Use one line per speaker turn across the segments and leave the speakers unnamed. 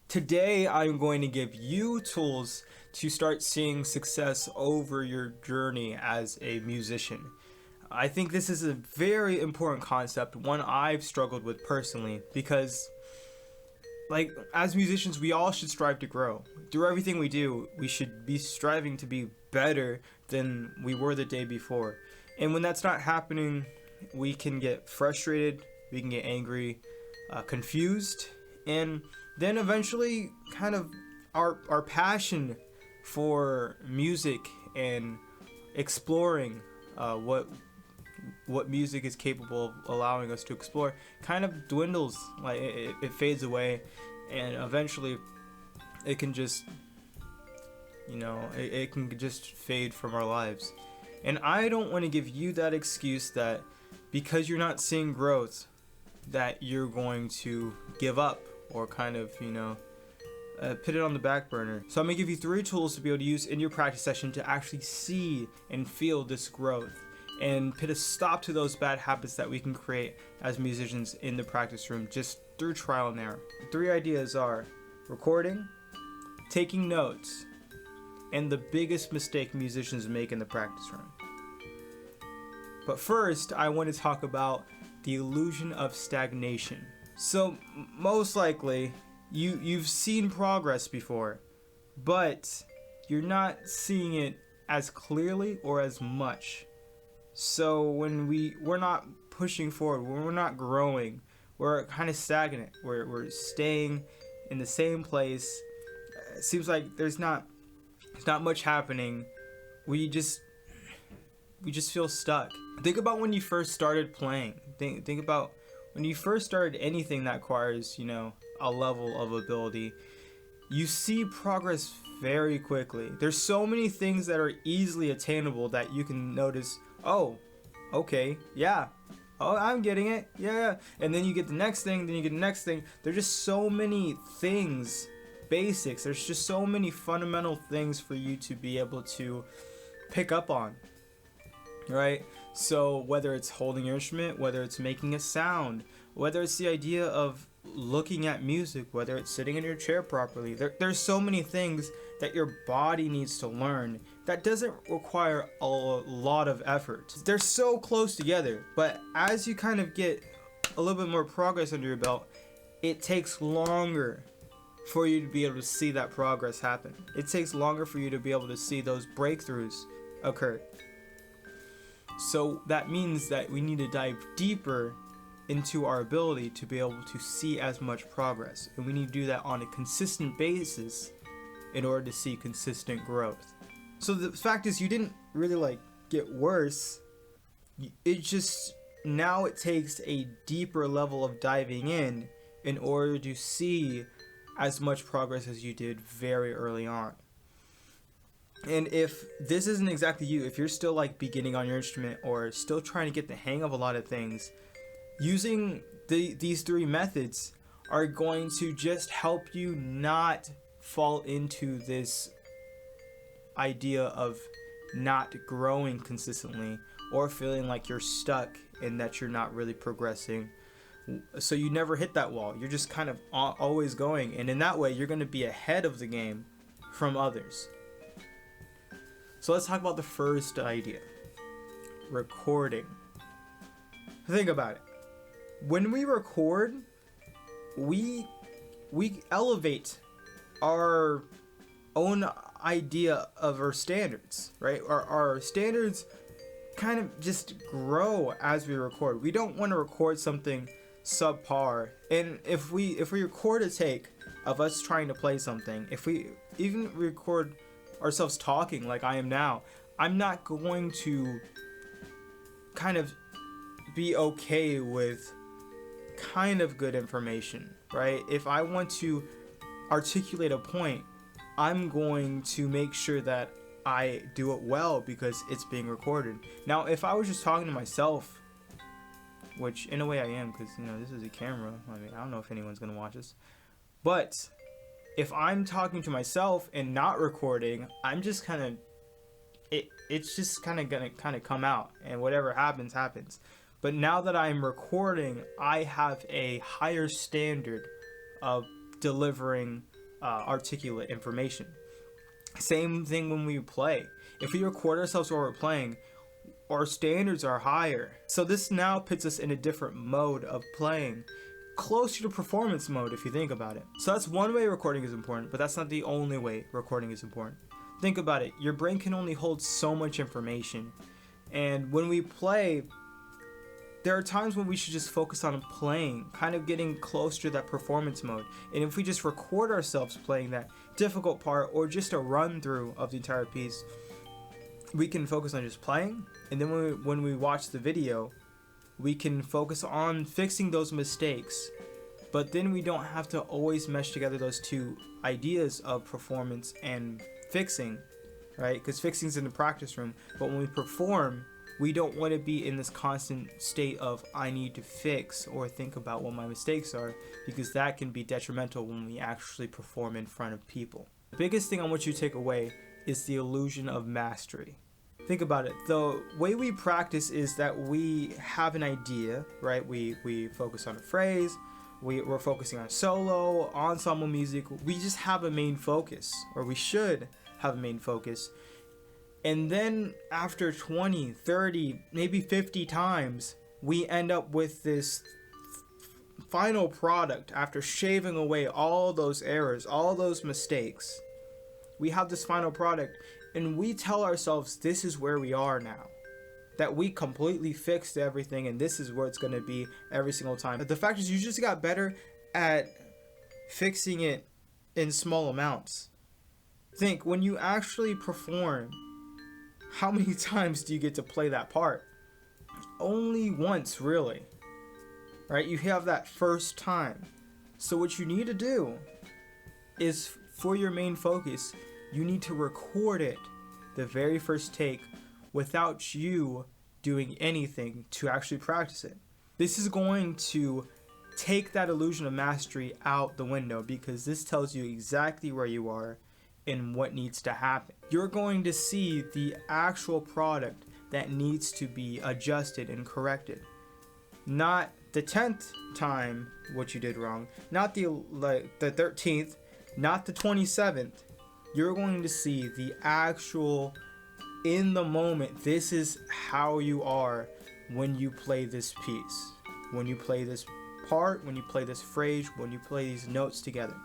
Today, I'm going to give you tools to start seeing success over your journey as a musician. I think this is a very important concept, one I've struggled with personally, because as musicians, we all should strive to grow. Through everything we do, we should be striving to be better than we were the day before. And when that's not happening, we can get frustrated, we can get angry, confused, and then eventually kind of our passion for music and exploring what music is capable of allowing us to explore kind of dwindles. Like it fades away, and eventually it can just it can just fade from our lives. And I don't want to give you that excuse that because you're not seeing growth that you're going to give up or kind of put it on the back burner. So I'm gonna give you 3 tools to be able to use in your practice session to actually see and feel this growth and put a stop to those bad habits that we can create as musicians in the practice room just through trial and error. The 3 ideas are recording, taking notes, and the biggest mistake musicians make in the practice room. But first, I want to talk about the illusion of stagnation. So most likely, you've seen progress before, but you're not seeing it as clearly or as much. So when we're not pushing forward, when we're not growing, we're kind of stagnant. We're staying in the same place. It seems like there's not much happening. We just feel stuck. Think about when you first started playing. Think about when you first started anything that requires, a level of ability. You see progress very quickly. There's so many things that are easily attainable that you can notice, oh, okay, yeah. Oh, I'm getting it. Yeah. And then you get the next thing, then you get the next thing. There's just so many things, basics. There's just so many fundamental things for you to be able to pick up on. Right? So whether it's holding your instrument, whether it's making a sound, whether it's the idea of looking at music, whether it's sitting in your chair properly, there's so many things that your body needs to learn that doesn't require a lot of effort. They're so close together, but as you kind of get a little bit more progress under your belt, it takes longer for you to be able to see that progress happen. It takes longer for you to be able to see those breakthroughs occur. So that means that we need to dive deeper into our ability to be able to see as much progress. And we need to do that on a consistent basis in order to see consistent growth. So the fact is, you didn't really get worse. It just, now it takes a deeper level of diving in order to see as much progress as you did very early on. And if this isn't exactly you, if you're still beginning on your instrument or still trying to get the hang of a lot of things, using these 3 methods are going to just help you not fall into this idea of not growing consistently or feeling like you're stuck and that you're not really progressing. So you never hit that wall. You're just kind of always going, and in that way you're going to be ahead of the game from others. So let's talk about the first idea, recording. Think about it. When we record, we elevate our own idea of our standards, right? Our standards kind of just grow as we record. We don't want to record something subpar. And if we record a take of us trying to play something, if we even record ourselves talking like I am now, I'm not going to kind of be okay with kind of good information, right? If I want to articulate a point, I'm going to make sure that I do it well because it's being recorded. Now, if I was just talking to myself, which in a way I am, because this is a camera. I mean, I don't know if anyone's gonna watch this, but if I'm talking to myself and not recording, I'm just kind of it's just kind of gonna come out, and whatever happens. But now that I'm recording, I have a higher standard of delivering articulate information. Same thing when we play. If we record ourselves while we're playing, our standards are higher. So this now puts us in a different mode of playing, closer to performance mode if you think about it. So that's one way recording is important, but that's not the only way recording is important. Think about it. Your brain can only hold so much information. And when we play, there are times when we should just focus on playing, kind of getting closer to that performance mode. And if we just record ourselves playing that difficult part or just a run through of the entire piece, we can focus on just playing. And then when we watch the video, we can focus on fixing those mistakes. But then we don't have to always mesh together those two ideas of performance and fixing, right? Because fixing's in the practice room. But when we perform, we don't want to be in this constant state of I need to fix or think about what my mistakes are, because that can be detrimental when we actually perform in front of people. The biggest thing I want you to take away is the illusion of mastery. Think about it. The way we practice is that we have an idea, right? We focus on a phrase, we're focusing on solo, ensemble music. We just have a main focus, or we should have a main focus. And then after 20, 30, maybe 50 times, we end up with this final product after shaving away all those errors, all those mistakes. We have this final product and we tell ourselves this is where we are now. That we completely fixed everything and this is where it's going to be every single time. But the fact is you just got better at fixing it in small amounts. Think, when you actually perform, how many times do you get to play that part? Only once, really. Right? You have that first time. So what you need to do is, for your main focus, you need to record it the very first take without you doing anything to actually practice it. This is going to take that illusion of mastery out the window, because this tells you exactly where you are and what needs to happen. You're going to see the actual product that needs to be adjusted and corrected. Not the 10th time what you did wrong, not the 13th, not the 27th. You're going to see the actual, in the moment, this is how you are when you play this piece, when you play this part, when you play this phrase, when you play these notes together.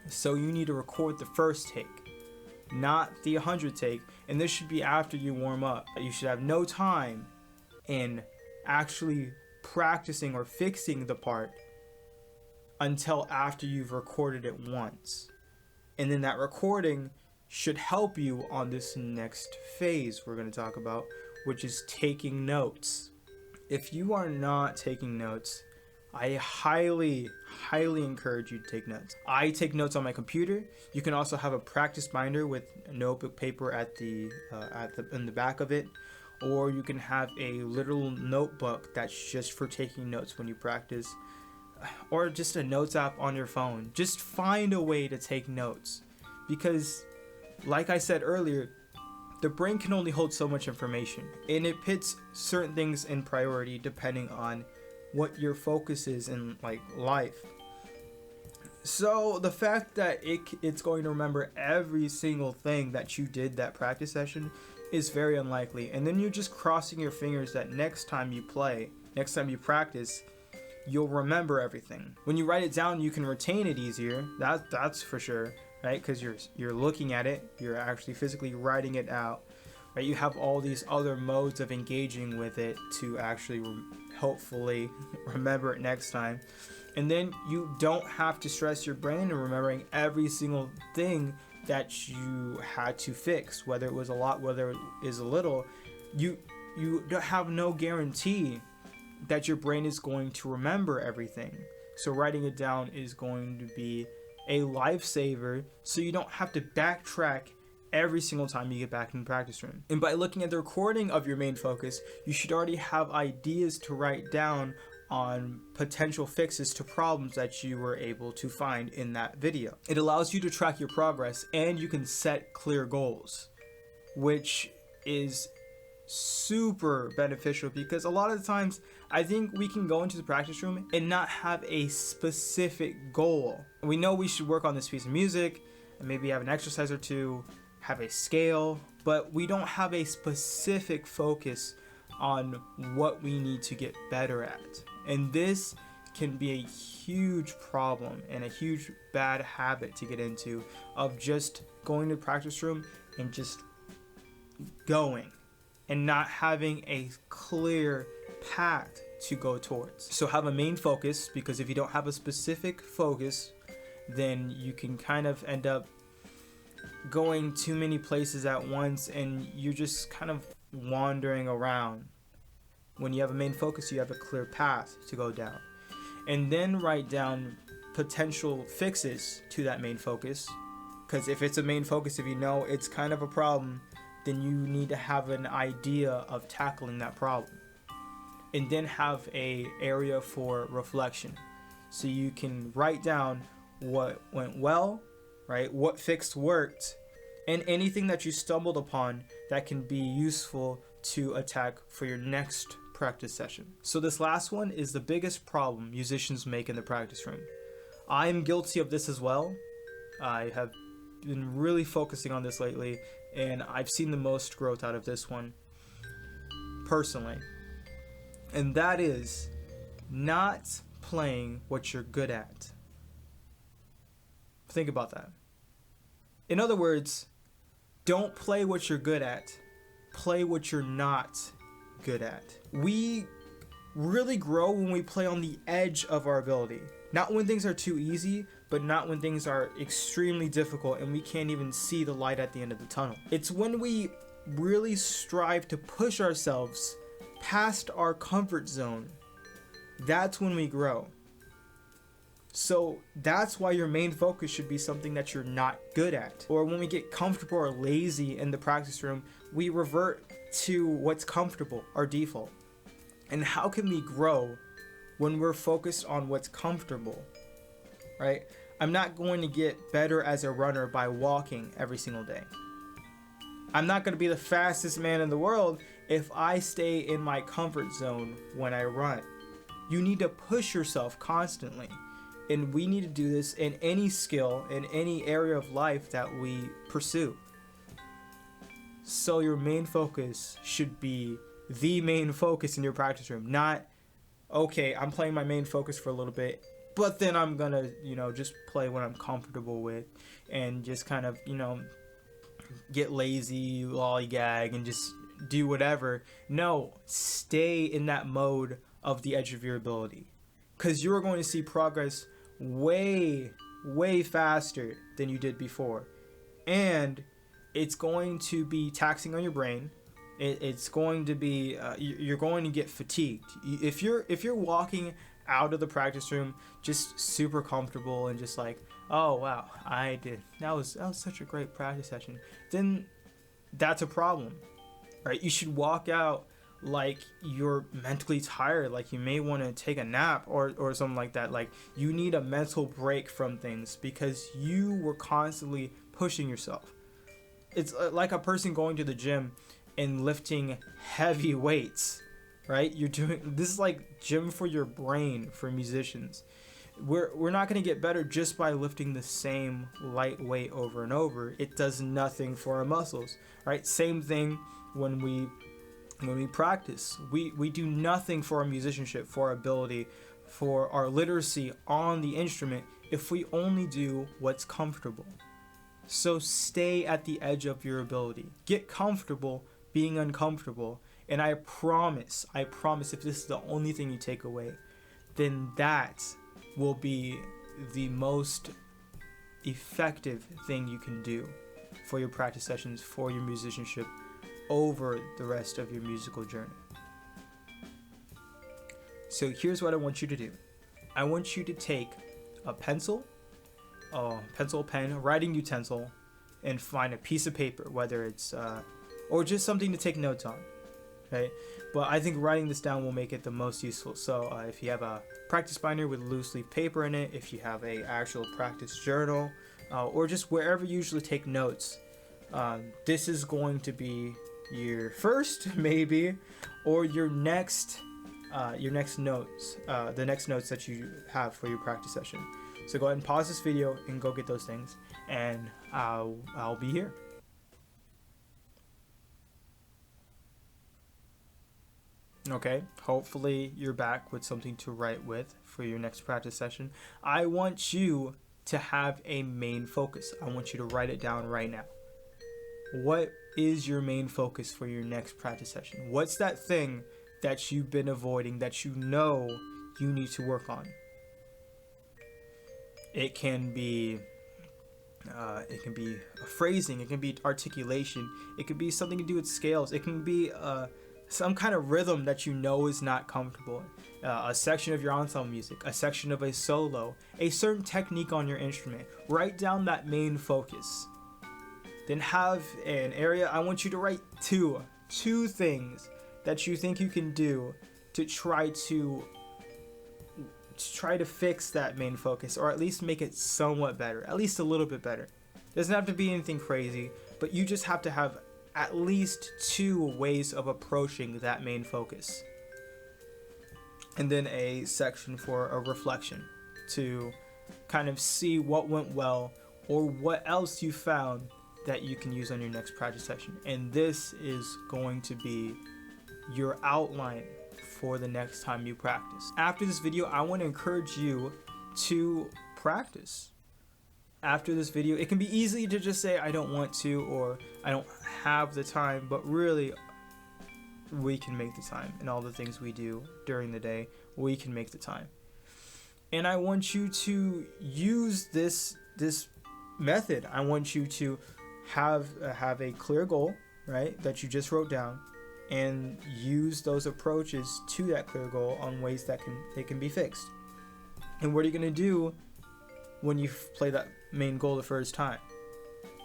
So you need to record the first take, not the 100th take, and this should be after you warm up. You should have no time in actually practicing or fixing the part until after you've recorded it once. And then that recording should help you on this next phase we're going to talk about, which is taking notes. If you are not taking notes, I highly encourage you to take notes. I take notes on my computer. You can also have a practice binder with a notebook paper in the back of it, or you can have a literal notebook that's just for taking notes when you practice, or just a notes app on your phone. Just find a way to take notes, because like I said earlier, the brain can only hold so much information, and it puts certain things in priority depending on what your focus is in life. So the fact that it's going to remember every single thing that you did that practice session is very unlikely. And then you're just crossing your fingers that next time you practice, you'll remember everything. When you write it down, you can retain it easier. That's for sure, right? Because you're looking at it, you're actually physically writing it out, right? You have all these other modes of engaging with it to actually hopefully remember it next time. And then you don't have to stress your brain in remembering every single thing that you had to fix, whether it was a lot, whether it is a little. You have no guarantee that your brain is going to remember everything. So writing it down is going to be a lifesaver, so you don't have to backtrack every single time you get back in the practice room. And by looking at the recording of your main focus, you should already have ideas to write down on potential fixes to problems that you were able to find in that video. It allows you to track your progress, and you can set clear goals, which is super beneficial, because a lot of the times I think we can go into the practice room and not have a specific goal. We know we should work on this piece of music and maybe have an exercise or two, have a scale, but we don't have a specific focus on what we need to get better at. And this can be a huge problem and a huge bad habit to get into, of just going to the practice room and just going and not having a clear path to go towards. So have a main focus, because if you don't have a specific focus, then you can kind of end up going too many places at once and you're just kind of wandering around. When you have a main focus, you have a clear path to go down. And then write down potential fixes to that main focus. Because if it's a main focus, if you know it's kind of a problem, then you need to have an idea of tackling that problem. And then have a area for reflection. So you can write down what went well, right? What fixed worked, and anything that you stumbled upon that can be useful to attack for your next practice session. So this last one is the biggest problem musicians make in the practice room. I'm guilty of this as well. I have been really focusing on this lately, and I've seen the most growth out of this one personally. And that is not playing what you're good at. Think about that. In other words, don't play what you're good at. Play what you're not good at. We really grow when we play on the edge of our ability. Not when things are too easy, but not when things are extremely difficult and we can't even see the light at the end of the tunnel. It's when we really strive to push ourselves past our comfort zone. That's when we grow. So that's why your main focus should be something that you're not good at. Or when we get comfortable or lazy in the practice room, we revert to what's comfortable, our default. And how can we grow when we're focused on what's comfortable, right? I'm not going to get better as a runner by walking every single day. I'm not going to be the fastest man in the world if I stay in my comfort zone when I run. You need to push yourself constantly. And we need to do this in any skill, in any area of life that we pursue. So your main focus should be the main focus in your practice room. Not, okay, I'm playing my main focus for a little bit, but then I'm gonna, just play what I'm comfortable with and just kind of, get lazy, lollygag, and just do whatever. No, stay in that mode of the edge of your ability. Because you're going to see progress way faster than you did before, and it's going to be taxing on your brain. It's going to be you're going to get fatigued if you're walking out of the practice room just super comfortable and just like, oh wow, that was such a great practice session. Then that's a problem, right? You should walk out like you're mentally tired, like you may want to take a nap or something like that. Like you need a mental break from things because you were constantly pushing yourself. It's like a person going to the gym and lifting heavy weights, right? This is like gym for your brain for musicians. We're not going to get better just by lifting the same light weight over and over. It does nothing for our muscles, right? Same thing when we practice. We do nothing for our musicianship, for our ability, for our literacy on the instrument if we only do what's comfortable. So stay at the edge of your ability. Get comfortable being uncomfortable. And I promise if this is the only thing you take away, then that will be the most effective thing you can do for your practice sessions, for your musicianship, over the rest of your musical journey. So here's what I want you to do. I want you to take a pencil, pen, a writing utensil, and find a piece of paper, whether it's or just something to take notes on, right? But I think writing this down will make it the most useful. So if you have a practice binder with loose leaf paper in it, if you have a actual practice journal, or just wherever you usually take notes, this is going to be your first, maybe, or your next your next notes, the next notes that you have for your practice session. So go ahead and pause this video and go get those things, and I'll be here. Okay, hopefully you're back with something to write with for your next practice session. I want you to have a main focus. I want you to write it down right now. What is your main focus for your next practice session? What's that thing that you've been avoiding that you know you need to work on? It can be phrasing, it can be articulation, it could be something to do with scales, it can be some kind of rhythm that you know is not comfortable, a section of your ensemble music, a section of a solo, a certain technique on your instrument. Write down that main focus. Then have an area. I want you to write two things that you think you can do to try to fix that main focus, or at least make it somewhat better, at least a little bit better. Doesn't have to be anything crazy, but you just have to have at least 2 ways of approaching that main focus. And then a section for a reflection to kind of see what went well or what else you found that you can use on your next practice session. And this is going to be your outline for the next time you practice. After this video, I want to encourage you to practice. After this video, it can be easy to just say I don't want to, or I don't have the time, but really we can make the time. In all the things we do during the day, we can make the time. And I want you to use this method. I want you to have a clear goal, right, that you just wrote down, and use those approaches to that clear goal on ways that can be fixed. And what are you going to do when you play that main goal the first time,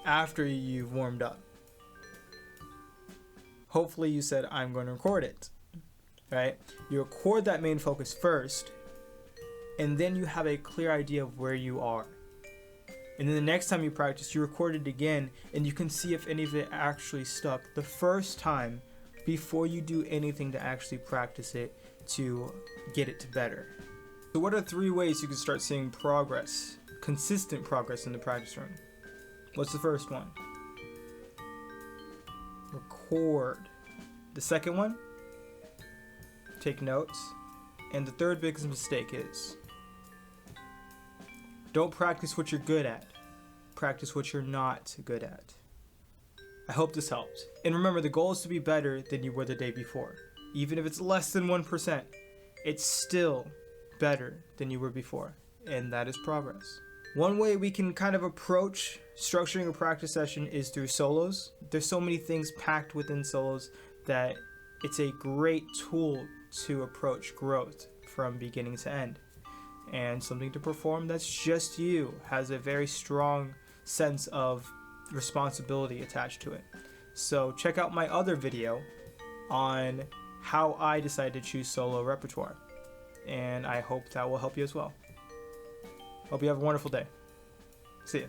after you've warmed up? Hopefully you said, I'm going to record it, right? You record that main focus first, and then you have a clear idea of where you are. And then the next time you practice, you record it again, and you can see if any of it actually stuck the first time before you do anything to actually practice it to get it to better. So what are 3 ways you can start seeing progress, consistent progress in the practice room? What's the first one? Record. The second one? Take notes. And the third biggest mistake is, don't practice what you're good at. Practice what you're not good at. I hope this helped. And remember, the goal is to be better than you were the day before. Even if it's less than 1%, it's still better than you were before. And that is progress. One way we can kind of approach structuring a practice session is through solos. There's so many things packed within solos that it's a great tool to approach growth from beginning to end. And something to perform that's just you has a very strong sense of responsibility attached to it. So check out my other video on how I decided to choose solo repertoire, and I hope that will help you as well. Hope you have a wonderful day. See ya.